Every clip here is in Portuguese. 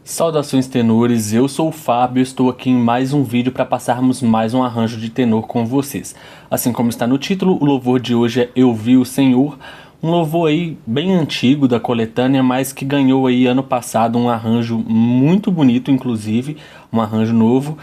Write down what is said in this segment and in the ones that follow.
Saudações tenores, eu sou o Fábio e estou aqui em mais um vídeo para passarmos mais um arranjo de tenor com vocês. Assim como está no título, o louvor de hoje é Eu Vi o Senhor, um louvor aí bem antigo da coletânea, mas que ganhou aí ano passado um arranjo muito bonito, inclusive, um arranjo novo.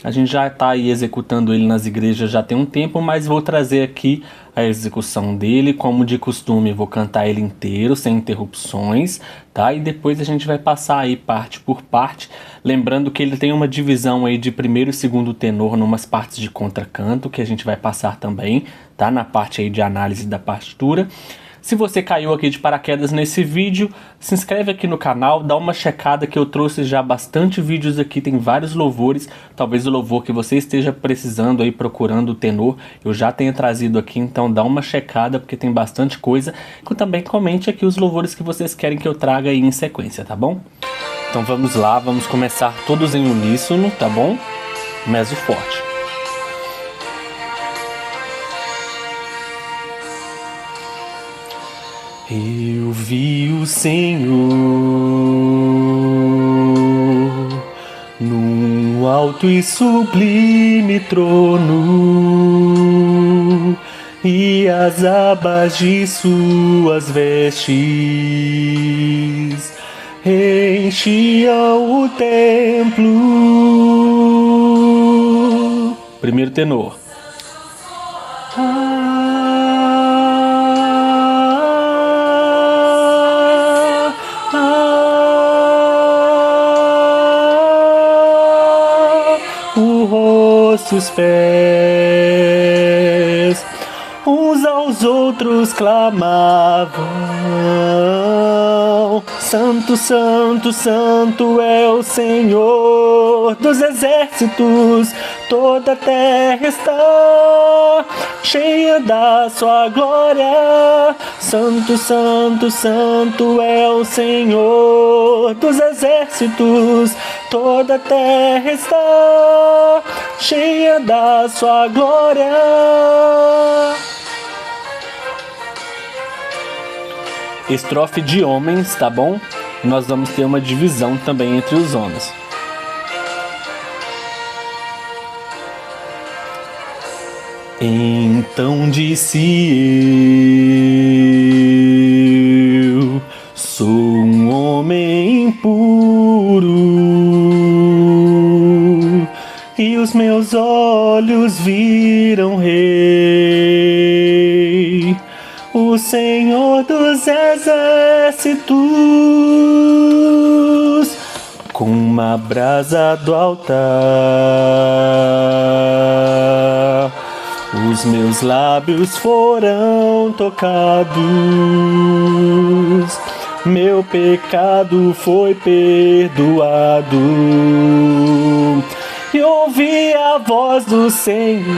A gente já está aí executando ele nas igrejas já tem um tempo, mas vou trazer aqui a execução dele. Como de costume, vou cantar ele inteiro, sem interrupções, tá? E depois a gente vai passar aí parte por parte. Lembrando que ele tem uma divisão aí de primeiro e segundo tenor numas partes de contracanto, que a gente vai passar também, tá? Na parte aí de análise da partitura. Se você caiu aqui de paraquedas nesse vídeo, se inscreve aqui no canal, dá uma checada que eu trouxe já bastante vídeos aqui, tem vários louvores, talvez o louvor que você esteja precisando aí, procurando o tenor, eu já tenha trazido aqui, então dá uma checada porque tem bastante coisa. E também comente aqui os louvores que vocês querem que eu traga aí em sequência, tá bom? Então vamos lá, vamos começar todos em uníssono, tá bom? Meso forte. Eu vi o Senhor num alto e sublime trono, e as abas de suas vestes enchiam o templo. Primeiro tenor. Os pés, uns aos outros clamavam: Santo, Santo, Santo é o Senhor dos exércitos, toda a terra está cheia da sua glória. Santo, Santo, Santo é o Senhor dos exércitos, toda a terra está cheia da sua glória. Estrofe de homens, tá bom? Nós vamos ter uma divisão também entre os homens. Então disse eu: sou um homem impuro, e os meus olhos viram Rei, o Senhor dos exércitos. Com uma brasa do altar, os meus lábios foram tocados, meu pecado foi perdoado, e ouvi a voz do Senhor: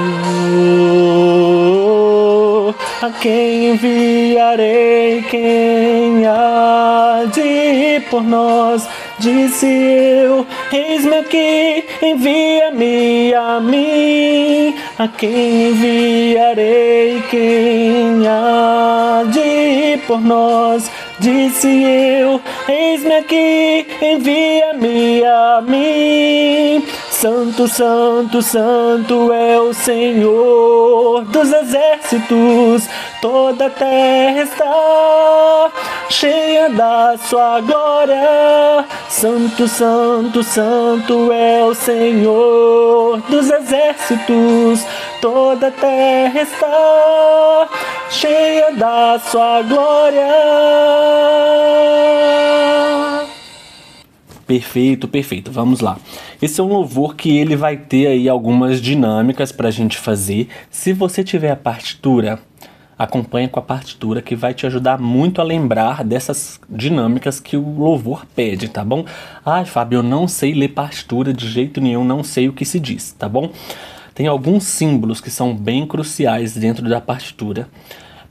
a quem enviarei, quem há de ir por nós? Disse eu: eis-me aqui, envia-me a mim. A quem enviarei, quem há de ir por nós? Disse eu: eis-me aqui, envia-me a mim. Santo, Santo, Santo é o Senhor dos exércitos, toda a terra está cheia da sua glória. Santo, Santo, Santo é o Senhor dos exércitos, toda a terra está cheia da sua glória. Perfeito, perfeito. Vamos lá. Esse é um louvor que ele vai ter aí algumas dinâmicas para a gente fazer. Se você tiver a partitura, acompanha com a partitura, que vai te ajudar muito a lembrar dessas dinâmicas que o louvor pede, tá bom? Ai, Fábio, eu não sei ler partitura de jeito nenhum, não sei o que se diz, tá bom? Tem alguns símbolos que são bem cruciais dentro da partitura,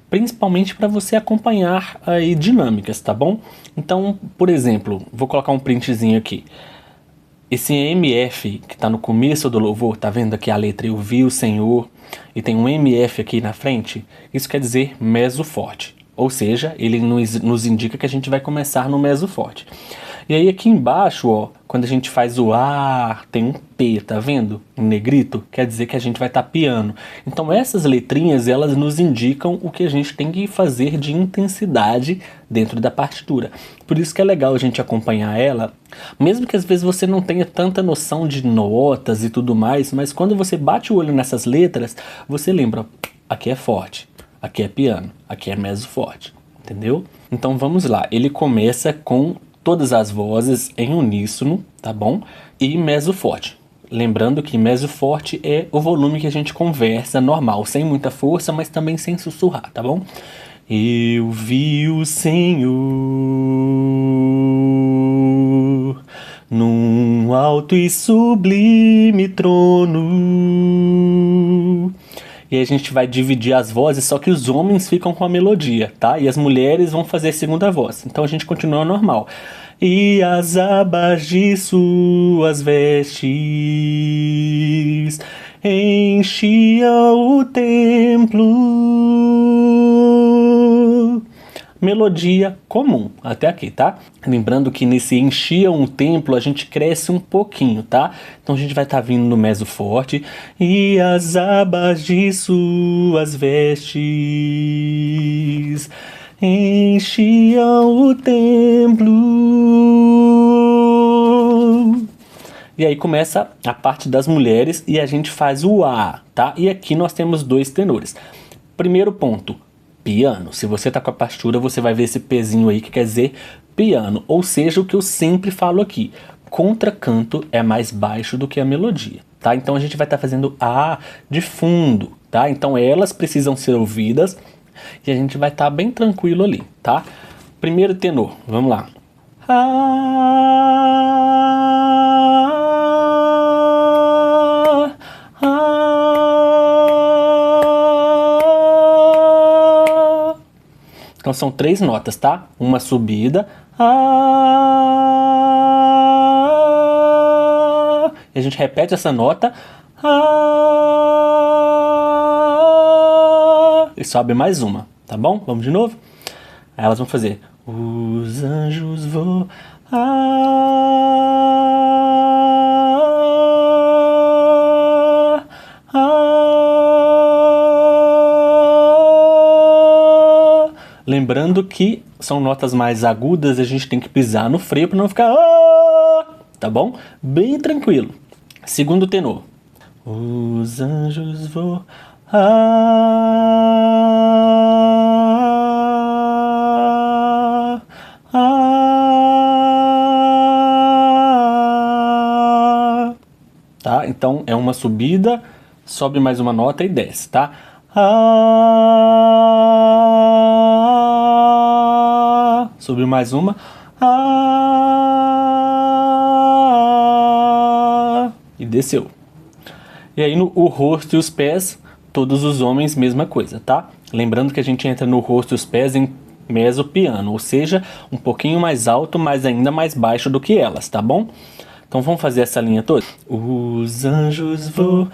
principalmente para você acompanhar aí dinâmicas, tá bom? Então, por exemplo, vou colocar um printzinho aqui. Esse MF que está no começo do louvor, tá vendo aqui a letra Eu Vi o Senhor, e tem um MF aqui na frente, isso quer dizer meso forte. Ou seja, ele nos indica que a gente vai começar no meso forte. E aí aqui embaixo, ó, quando a gente faz o A, tem um P, tá vendo? Em negrito, quer dizer que a gente vai estar piano. Então essas letrinhas, elas nos indicam o que a gente tem que fazer de intensidade dentro da partitura. Por isso que é legal a gente acompanhar ela, mesmo que às vezes você não tenha tanta noção de notas e tudo mais, mas quando você bate o olho nessas letras, você lembra, aqui é forte, aqui é piano, aqui é mezzo forte, entendeu? Então vamos lá, ele começa com todas as vozes em uníssono, tá bom? E mezzo forte. Lembrando que mezzo forte é o volume que a gente conversa normal, sem muita força, mas também sem sussurrar, tá bom? Eu vi o Senhor num alto e sublime trono. E aí a gente vai dividir as vozes, só que os homens ficam com a melodia, tá? E as mulheres vão fazer a segunda voz. Então a gente continua normal. E as abas de suas vestes enchiam o templo. Melodia comum, até aqui, tá? Lembrando que nesse enchia um templo a gente cresce um pouquinho, tá? Então a gente vai estar vindo no mezzo forte. E as abas de suas vestes enchiam o templo. E aí começa a parte das mulheres e a gente faz o A, tá? E aqui nós temos dois tenores. Primeiro ponto, piano. Se você tá com a partitura, você vai ver esse pezinho aí que quer dizer piano. Ou seja, o que eu sempre falo aqui, contracanto é mais baixo do que a melodia, tá? Então a gente vai estar fazendo A de fundo, tá? Então elas precisam ser ouvidas e a gente vai estar bem tranquilo ali, tá? Primeiro tenor, vamos lá. Então são 3 notas, tá? Uma subida. E a gente repete essa nota. E sobe mais uma, tá bom? Vamos de novo? Aí elas vão fazer. Os anjos voam. Lembrando que são notas mais agudas, a gente tem que pisar no freio para não ficar... Tá bom? Bem tranquilo. Segundo tenor. Os anjos voam. Tá? Então é uma subida, sobe mais uma nota e desce, tá? Subiu mais uma. E desceu. E aí o rosto e os pés, todos os homens, mesma coisa, tá? Lembrando que a gente entra no rosto e os pés em mezzo piano, ou seja, um pouquinho mais alto, mas ainda mais baixo do que elas, tá bom? Então vamos fazer essa linha toda? Os anjos voam.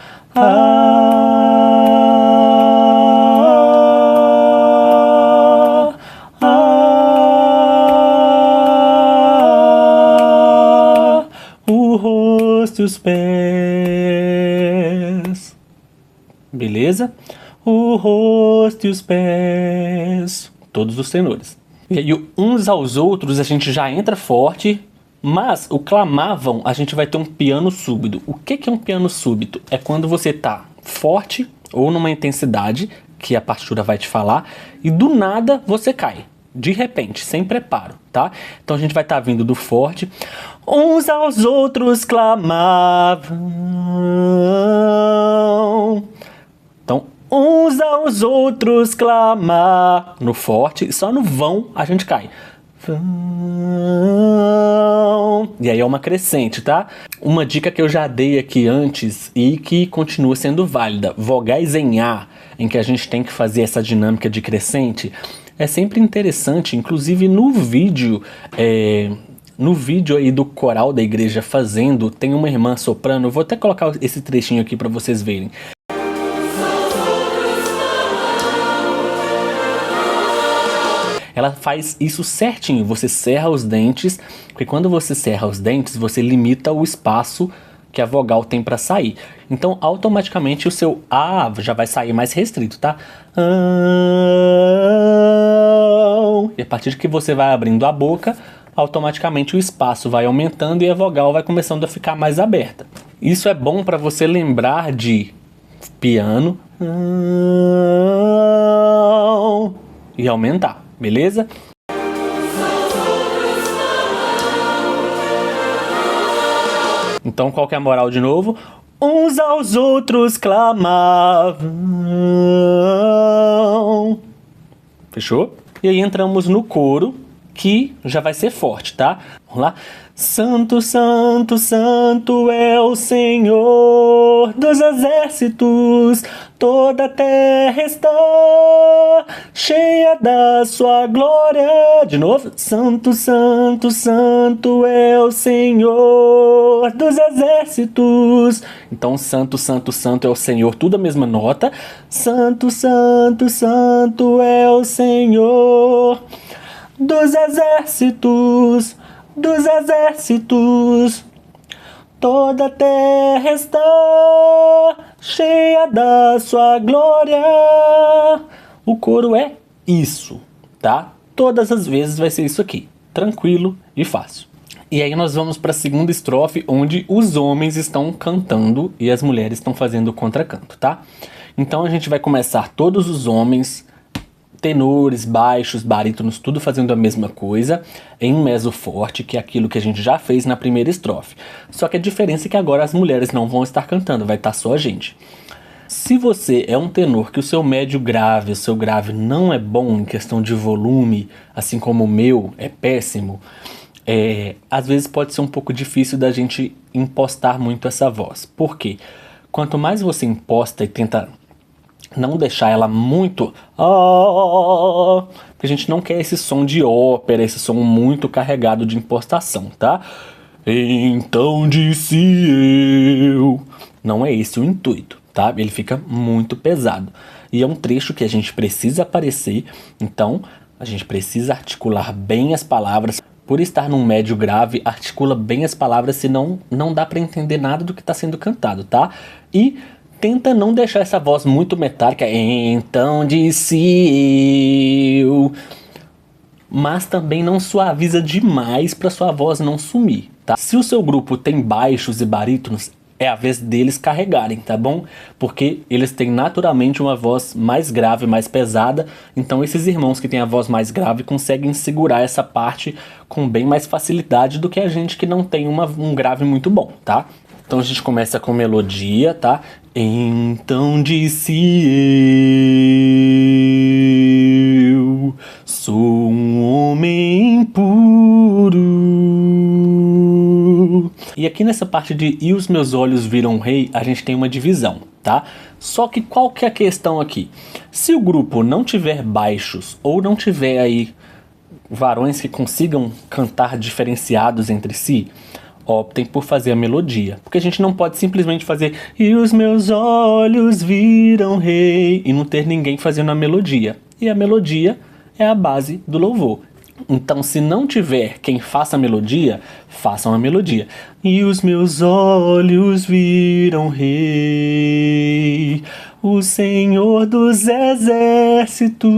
O rosto e os pés. Beleza? O rosto e os pés. Todos os tenores. E aí, uns aos outros, a gente já entra forte. Mas o clamavam, a gente vai ter um piano súbito. O que é um piano súbito? É quando você tá forte ou numa intensidade, que a partitura vai te falar, e do nada você cai. De repente, sem preparo, tá? Então a gente vai estar vindo do forte. Uns aos outros clamavam. Então, uns aos outros clamar. No forte, só no vão a gente cai. E aí é uma crescente, tá? Uma dica que eu já dei aqui antes e que continua sendo válida. Vogais em A, em que a gente tem que fazer essa dinâmica de crescente, é sempre interessante, inclusive no vídeo aí do coral da igreja fazendo, tem uma irmã soprano, eu vou até colocar esse trechinho aqui para vocês verem. ela faz isso certinho. Você cerra os dentes, porque quando você cerra os dentes, você limita o espaço que a vogal tem para sair. Então, automaticamente o seu A já vai sair mais restrito, tá? E a partir de que você vai abrindo a boca, automaticamente o espaço vai aumentando e a vogal vai começando a ficar mais aberta. Isso é bom para você lembrar de piano e aumentar, beleza? Então, qual que é a moral de novo? Uns aos outros clamavam. Fechou? E aí entramos no coro, que já vai ser forte, tá? Vamos lá? Santo, santo, santo é o Senhor dos exércitos, toda a terra está cheia da sua glória. De novo. Santo, santo, santo é o Senhor dos exércitos. Então, santo, santo, santo é o Senhor, tudo a mesma nota. Santo, santo, santo é o Senhor dos exércitos, dos exércitos, toda a terra está cheia da sua glória. O coro é isso, tá? Todas as vezes vai ser isso aqui, tranquilo e fácil. E aí nós vamos para a segunda estrofe, onde os homens estão cantando e as mulheres estão fazendo o contracanto, tá? Então a gente vai começar todos os homens, tenores, baixos, barítonos, tudo fazendo a mesma coisa, em meso forte, que é aquilo que a gente já fez na primeira estrofe. Só que a diferença é que agora as mulheres não vão estar cantando, vai estar só a gente. Se você é um tenor que o seu médio grave, o seu grave não é bom em questão de volume, assim como o meu é péssimo, às vezes pode ser um pouco difícil da gente impostar muito essa voz. Por quê? Quanto mais você imposta e tenta não deixar ela muito... porque a gente não quer esse som de ópera, esse som muito carregado de impostação, tá? Então disse eu... Não é esse o intuito, tá? Ele fica muito pesado. E é um trecho que a gente precisa aparecer, então a gente precisa articular bem as palavras. Por estar num médio grave, articula bem as palavras, senão não dá para entender nada do que está sendo cantado, tá? E tenta não deixar essa voz muito metálica, então disse eu, mas também não suaviza demais para sua voz não sumir, tá? Se o seu grupo tem baixos e barítonos, é a vez deles carregarem, tá bom? Porque eles têm naturalmente uma voz mais grave, mais pesada, então esses irmãos que têm a voz mais grave conseguem segurar essa parte com bem mais facilidade do que a gente que não tem um grave muito bom, tá? Então a gente começa com melodia, tá? Então disse eu, sou um homem puro. E aqui nessa parte de e os meus olhos viram o rei, a gente tem uma divisão, tá? Só que qual que é a questão aqui? Se o grupo não tiver baixos ou não tiver aí varões que consigam cantar diferenciados entre si, optem por fazer a melodia, porque a gente não pode simplesmente fazer e os meus olhos viram rei e não ter ninguém fazendo a melodia. E a melodia é a base do louvor. Então, se não tiver quem faça a melodia, façam a melodia. E os meus olhos viram rei, o Senhor dos exércitos.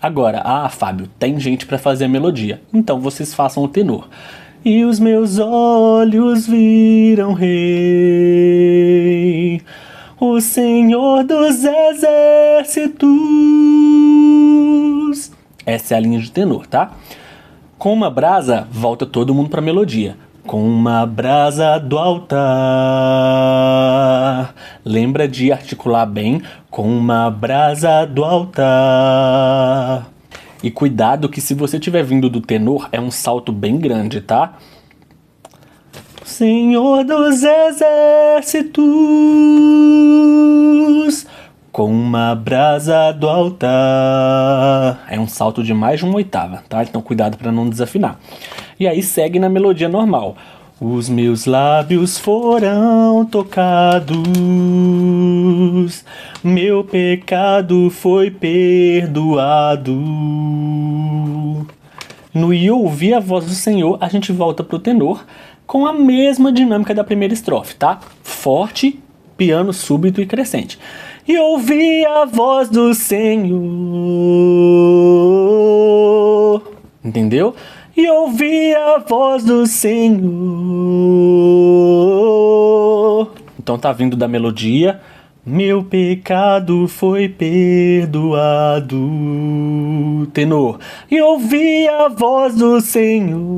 Agora, Fábio, tem gente para fazer a melodia, então vocês façam o tenor. E os meus olhos viram rei, o Senhor dos exércitos. Essa é a linha de tenor, tá? Com uma brasa, volta todo mundo para a melodia. Com uma brasa do altar. Lembra de articular bem. Com uma brasa do altar. E cuidado que se você estiver vindo do tenor, é um salto bem grande, tá? Senhor dos exércitos, com uma brasa do altar. É um salto de mais de uma oitava, tá? Então cuidado para não desafinar. E aí segue na melodia normal. Os meus lábios foram tocados, meu pecado foi perdoado. No "e ouvi a voz do Senhor", a gente volta pro tenor com a mesma dinâmica da primeira estrofe, tá? Forte, piano súbito e crescente. E ouvi a voz do Senhor. Entendeu? E ouvi a voz do Senhor. Então tá vindo da melodia. Meu pecado foi perdoado. Tenor. E ouvi a voz do Senhor.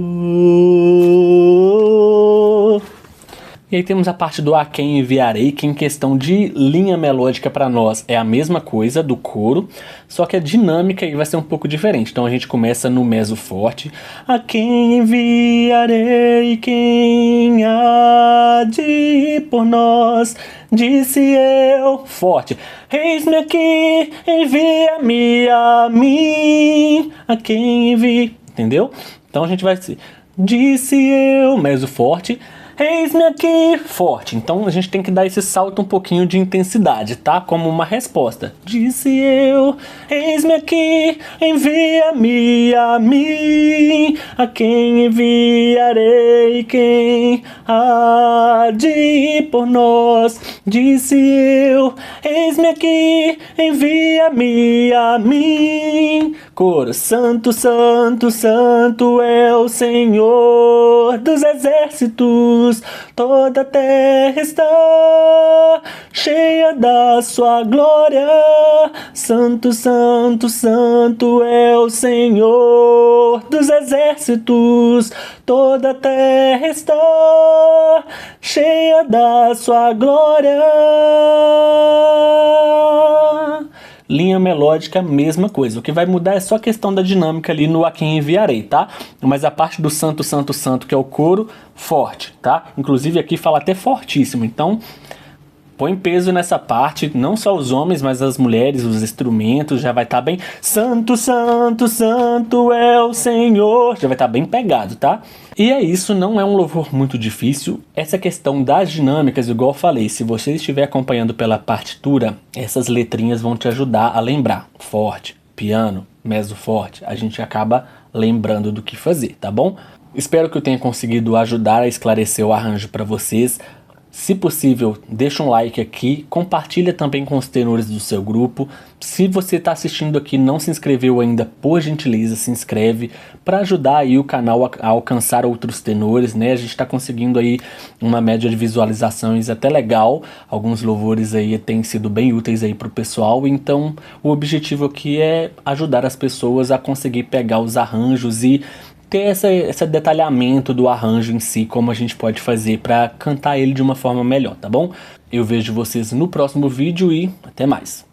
E aí temos a parte do "a quem enviarei", que em questão de linha melódica para nós é a mesma coisa do coro, só que a dinâmica aí vai ser um pouco diferente. Então a gente começa no meso forte. A quem enviarei, quem há de ir por nós? Disse eu, forte. Eis-me aqui, envia-me a mim. A quem envie, entendeu? Então a gente vai dizer, disse eu, meso forte. Eis-me aqui, forte. Então a gente tem que dar esse salto um pouquinho de intensidade, tá? Como uma resposta. Disse eu, eis-me aqui, envia-me a mim. A quem enviarei, quem há de ir por nós? Disse eu, eis-me aqui, envia-me a mim. Coro. Santo, santo, santo é o Senhor dos exércitos. Toda a terra está cheia da sua glória. Santo, santo, santo é o Senhor dos exércitos. Toda a terra está cheia da sua glória. Linha melódica, mesma coisa. O que vai mudar é só a questão da dinâmica ali no "a quem enviarei", tá? Mas a parte do santo, santo, santo, que é o coro, forte, tá? Inclusive aqui fala até fortíssimo. Então, põe peso nessa parte, não só os homens, mas as mulheres, os instrumentos, já vai estar bem. Santo, santo, santo é o Senhor. Já vai estar bem pegado, tá? E é isso, não é um louvor muito difícil. Essa questão das dinâmicas, igual eu falei, se você estiver acompanhando pela partitura, essas letrinhas vão te ajudar a lembrar. Forte, piano, meso forte, a gente acaba lembrando do que fazer, tá bom? Espero que eu tenha conseguido ajudar a esclarecer o arranjo para vocês. Se possível, deixa um like aqui, compartilha também com os tenores do seu grupo. Se você está assistindo aqui e não se inscreveu ainda, por gentileza, se inscreve para ajudar aí o canal a alcançar outros tenores, né? A gente está conseguindo aí uma média de visualizações até legal. Alguns louvores aí têm sido bem úteis aí para o pessoal. Então, o objetivo aqui é ajudar as pessoas a conseguir pegar os arranjos e ter esse detalhamento do arranjo em si, como a gente pode fazer para cantar ele de uma forma melhor, tá bom? Eu vejo vocês no próximo vídeo e até mais.